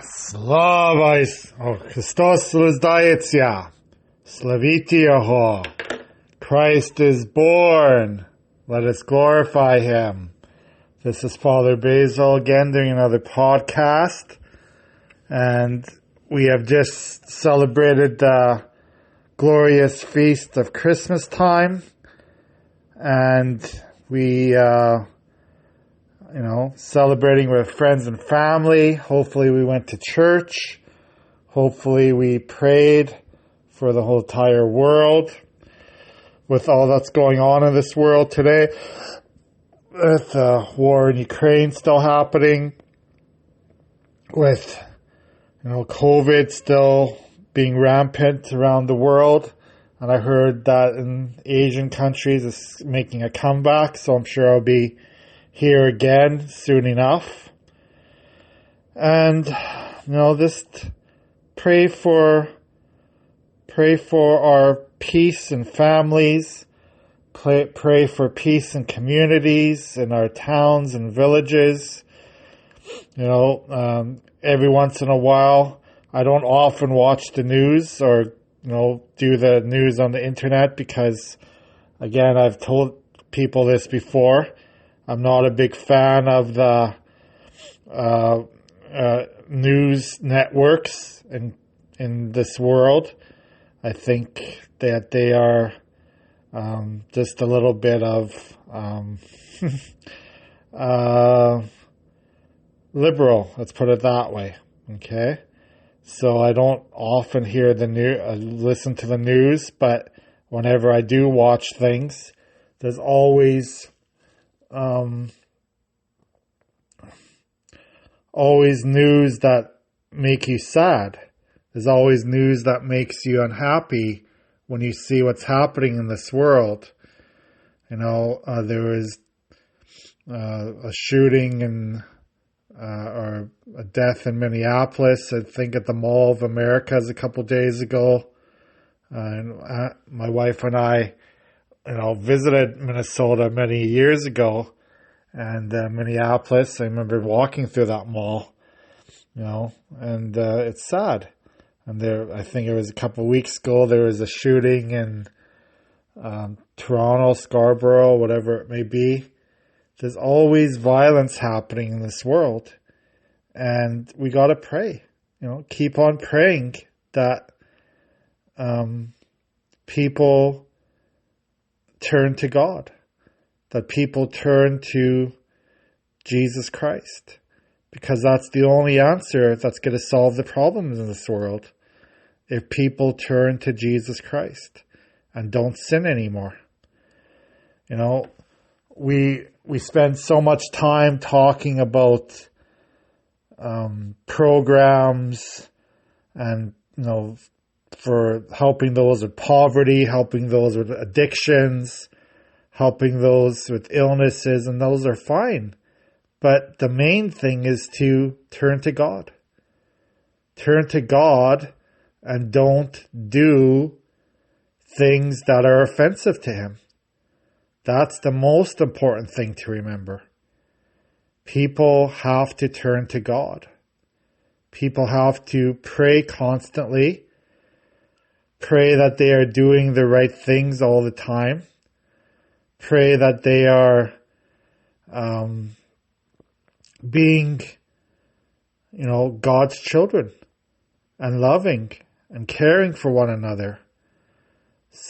Slava Christos Rождається. Slavite Jeho. Christ is born. Let us glorify him. This is Father Basil again doing another podcast. And we have just celebrated the glorious feast of Christmas time. And we, celebrating with friends and family. Hopefully we went to church. Hopefully we prayed for the whole entire world. With all that's going on in this world today. With the war in Ukraine still happening. With, COVID still being rampant around the world. And I heard that in Asian countries it's making a comeback. So I'm sure I'll be here again soon enough. And, just pray for our peace in families. Pray for peace in communities, in our towns and villages. Every once in a while, I don't often watch the news or, do the news on the internet because, again, I've told people this before. I'm not a big fan of the news networks in this world. I think that they are just a little bit of liberal. Let's put it that way. Okay, so I don't often hear the news, listen to the news, but whenever I do watch things, there's always news that make you sad. There's always news that makes you unhappy when you see what's happening in this world. There was a shooting or a death in Minneapolis, I think at the Mall of Americas a couple days ago. And my wife and I, visited Minnesota many years ago. And Minneapolis, I remember walking through that mall, and it's sad. And I think it was a couple of weeks ago, there was a shooting in Toronto, Scarborough, whatever it may be. There's always violence happening in this world. And we got to pray, keep on praying that people turn to God, that people turn to Jesus Christ. Because that's the only answer that's going to solve the problems in this world. If people turn to Jesus Christ and don't sin anymore. We spend so much time talking about programs and, for helping those with poverty, helping those with addictions, helping those with illnesses, and those are fine. But the main thing is to turn to God. Turn to God and don't do things that are offensive to him. That's the most important thing to remember. People have to turn to God. People have to pray constantly. Pray that they are doing the right things all the time. Pray that they are being, God's children and loving and caring for one another.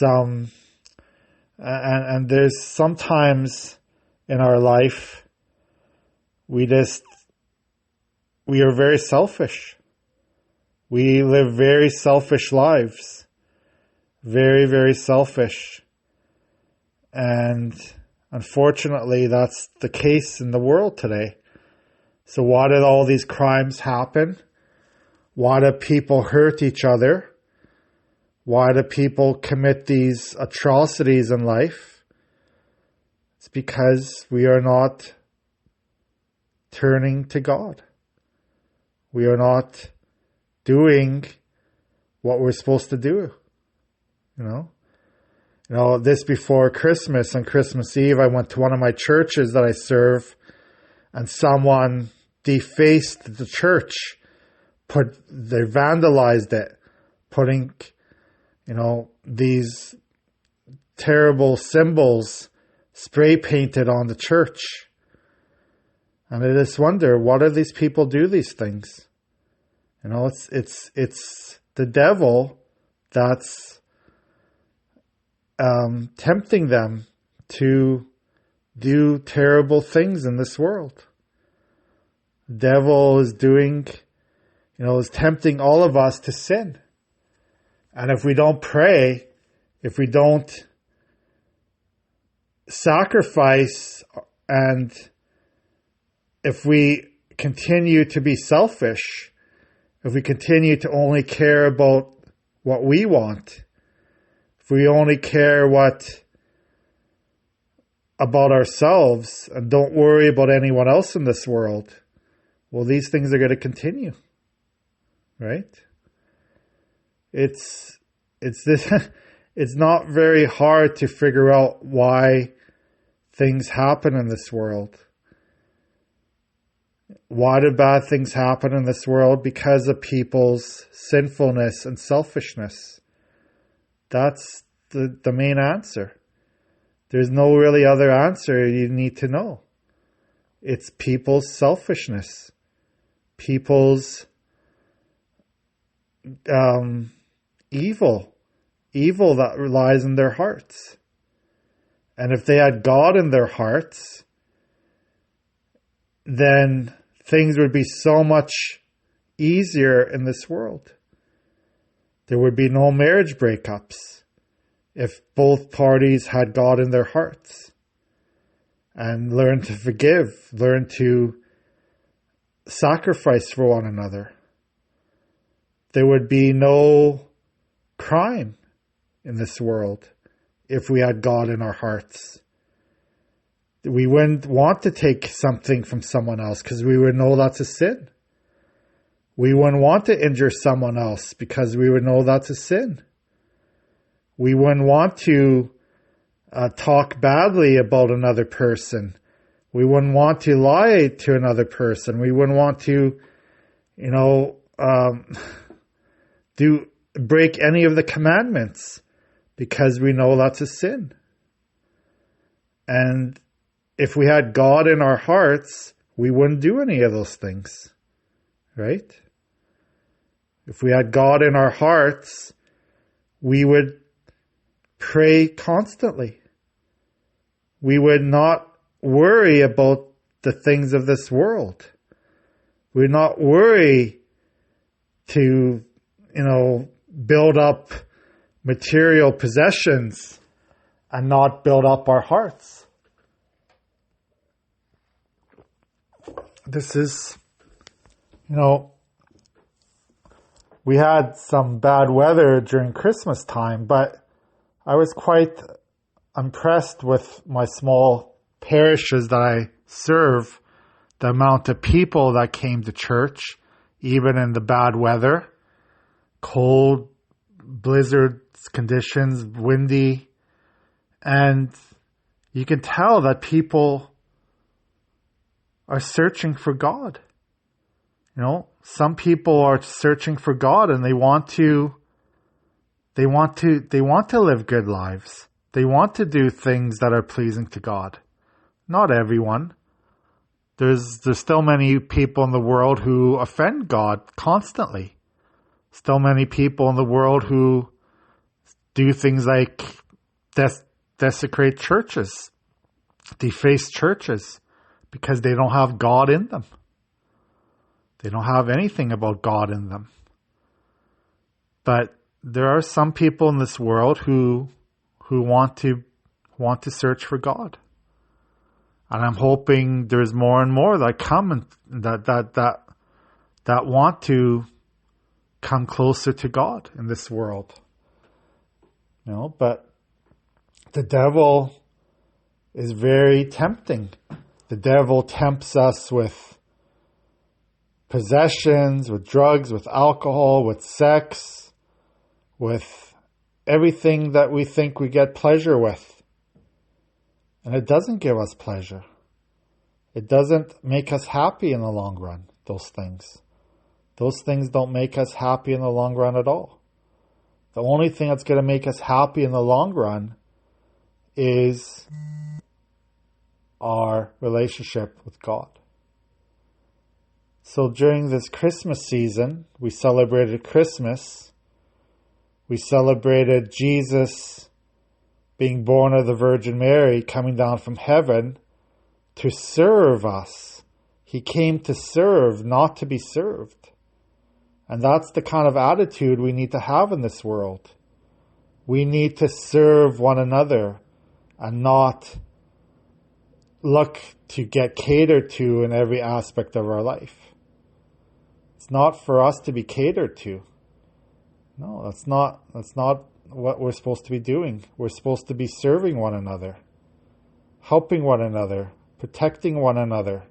And there's sometimes in our life, we are very selfish. We live very selfish lives. Very, very selfish. And unfortunately, that's the case in the world today. So why did all these crimes happen? Why do people hurt each other? Why do people commit these atrocities in life? It's because we are not turning to God. We are not doing what we're supposed to do. This before Christmas, on Christmas Eve, I went to one of my churches that I serve, and someone defaced the church, they vandalized it, putting, these terrible symbols spray painted on the church. And I just wonder, why do these people do these things? It's the devil that's tempting them to do terrible things in this world. The devil is is tempting all of us to sin. And if we don't pray, if we don't sacrifice, and if we continue to be selfish, if we continue to only care about what we want, if we only care about ourselves and don't worry about anyone else in this world, well, these things are going to continue, right? It's this. It's not very hard to figure out why things happen in this world. Why do bad things happen in this world? Because of people's sinfulness and selfishness. That's the main answer. There's no really other answer you need to know. It's people's selfishness. People's evil that lies in their hearts. And if they had God in their hearts, then things would be so much easier in this world. There would be no marriage breakups if both parties had God in their hearts and learned to forgive, learned to sacrifice for one another. There would be no crime in this world if we had God in our hearts. We wouldn't want to take something from someone else because we would know that's a sin. We wouldn't want to injure someone else because we would know that's a sin. We wouldn't want to talk badly about another person. We wouldn't want to lie to another person. We wouldn't want to, break any of the commandments because we know that's a sin. And if we had God in our hearts, we wouldn't do any of those things, right? If we had God in our hearts, we would pray constantly. We would not worry about the things of this world. We would not worry to, build up material possessions and not build up our hearts. This is, we had some bad weather during Christmas time, but I was quite impressed with my small parishes that I serve, the amount of people that came to church, even in the bad weather, cold, blizzard conditions, windy, and you can tell that people are searching for God. Some people are searching for God and they want to live good lives. They want to do things that are pleasing to God. Not everyone. There's still many people in the world who offend God constantly. Still many people in the world who do things like desecrate churches, deface churches, because they don't have God in them. They don't have anything about God in them. But there are some people in this world who want to search for God. And I'm hoping there's more and more that come and that want to come closer to God in this world. But the devil is very tempting. The devil tempts us with possessions, with drugs, with alcohol, with sex, with everything that we think we get pleasure with. And it doesn't give us pleasure. It doesn't make us happy in the long run, those things. Those things don't make us happy in the long run at all. The only thing that's going to make us happy in the long run is our relationship with God. So during this Christmas season, we celebrated Christmas. We celebrated Jesus being born of the Virgin Mary, coming down from heaven to serve us. He came to serve, not to be served. And that's the kind of attitude we need to have in this world. We need to serve one another and not look to get catered to in every aspect of our life. It's not for us to be catered to. No, that's not what we're supposed to be doing. We're supposed to be serving one another, helping one another, protecting one another.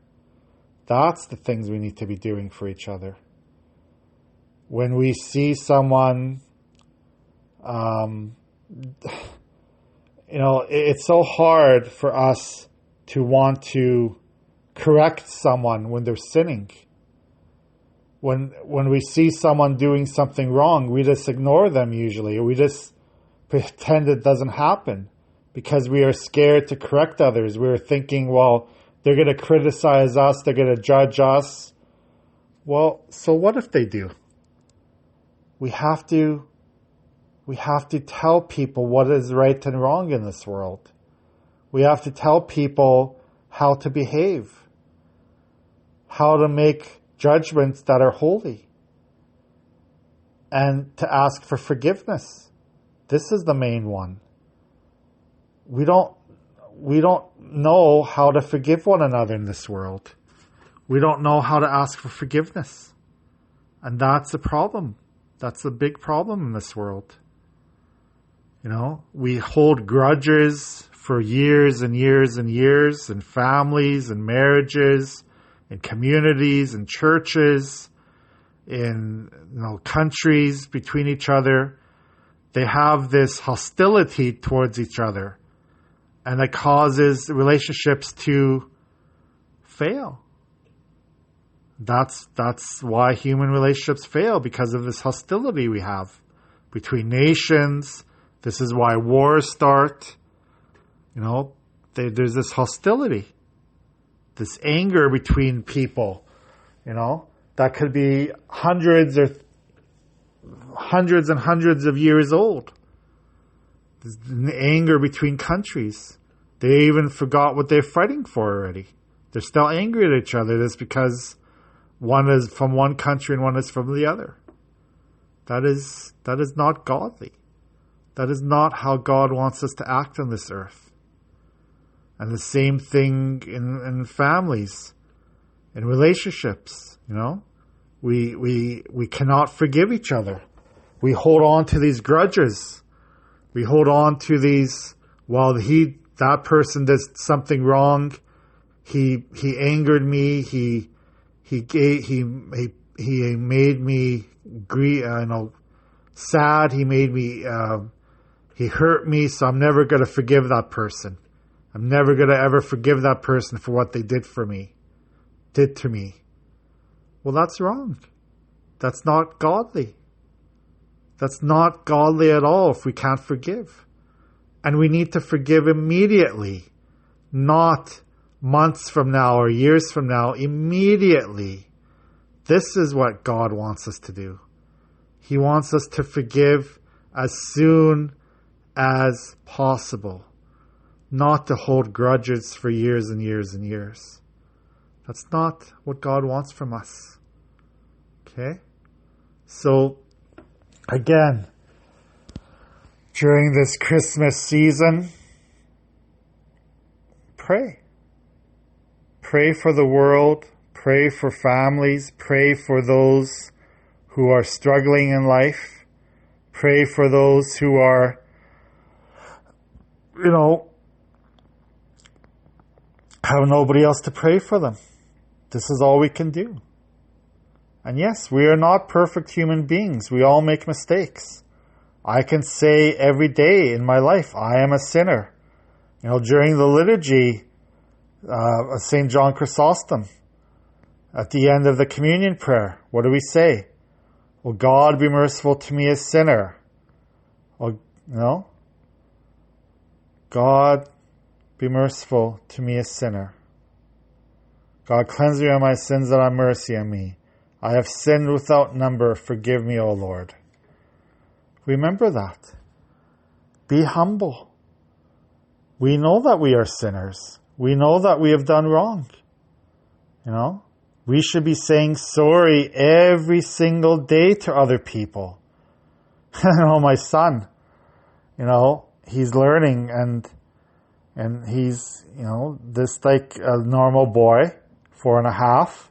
That's the things we need to be doing for each other. When we see someone, it's so hard for us to want to correct someone when they're sinning. When we see someone doing something wrong, we just ignore them usually. We just pretend it doesn't happen because we are scared to correct others. We're thinking, well, they're going to criticize us. They're going to judge us. Well, so what if they do? We have to tell people what is right and wrong in this world. We have to tell people how to behave, how to make judgments that are holy, and to ask for forgiveness. This is the main one. We don't know how to forgive one another in this world. We don't know how to ask for forgiveness. And that's a problem. That's a big problem in this world. We hold grudges for years and years and years in families and marriages, in communities, in churches, in countries between each other. They have this hostility towards each other, and it causes relationships to fail. That's why human relationships fail, because of this hostility we have between nations. This is why wars start. There's this hostility, this anger between people, that could be hundreds and hundreds of years old. There's anger between countries. They even forgot what they're fighting for already. They're still angry at each other. That's because one is from one country and one is from the other. That is not godly. That is not how God wants us to act on this earth. And the same thing in families, in relationships, We cannot forgive each other. We hold on to these grudges. We hold on to these, that person does something wrong. He angered me. He made me sad. He made me, he hurt me. So I'm never going to forgive that person. I'm never going to ever forgive that person for what they did to me. Well, that's wrong. That's not godly. That's not godly at all if we can't forgive. And we need to forgive immediately, not months from now or years from now, immediately. This is what God wants us to do. He wants us to forgive as soon as possible, not to hold grudges for years and years and years. That's not what God wants from us. Okay? So, again, during this Christmas season, pray. Pray for the world. Pray for families. Pray for those who are struggling in life. Pray for those who are, have nobody else to pray for them. This is all we can do. And yes, we are not perfect human beings. We all make mistakes. I can say every day in my life, I am a sinner. During the liturgy, St. John Chrysostom, at the end of the communion prayer, what do we say? "O God, be merciful to me, a sinner." God, be merciful to me, a sinner. God, cleanse me of my sins and have mercy on me. I have sinned without number. Forgive me, O Lord. Remember that. Be humble. We know that we are sinners. We know that we have done wrong. We should be saying sorry every single day to other people. My son, he's learning and he's, this like a normal boy, 4.5.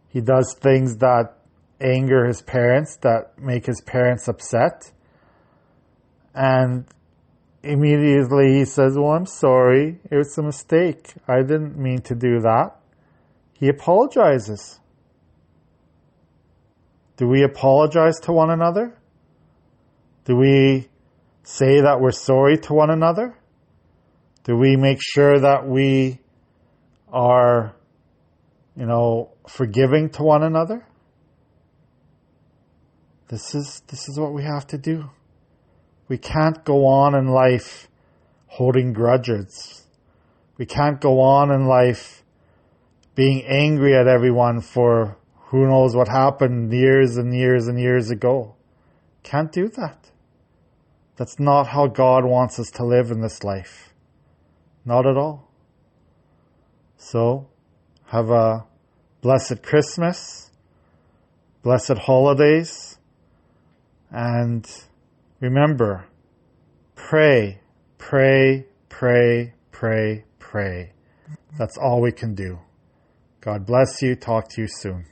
He does things that anger his parents, that make his parents upset. And immediately he says, "Well, I'm sorry. It was a mistake. I didn't mean to do that." He apologizes. Do we apologize to one another? Do we say that we're sorry to one another? Do we make sure that we are, forgiving to one another? This is what we have to do. We can't go on in life holding grudges. We can't go on in life being angry at everyone for who knows what happened years and years and years ago. Can't do that. That's not how God wants us to live in this life. Not at all. So, have a blessed Christmas, blessed holidays, and remember, pray, pray, pray, pray, pray. That's all we can do. God bless you. Talk to you soon.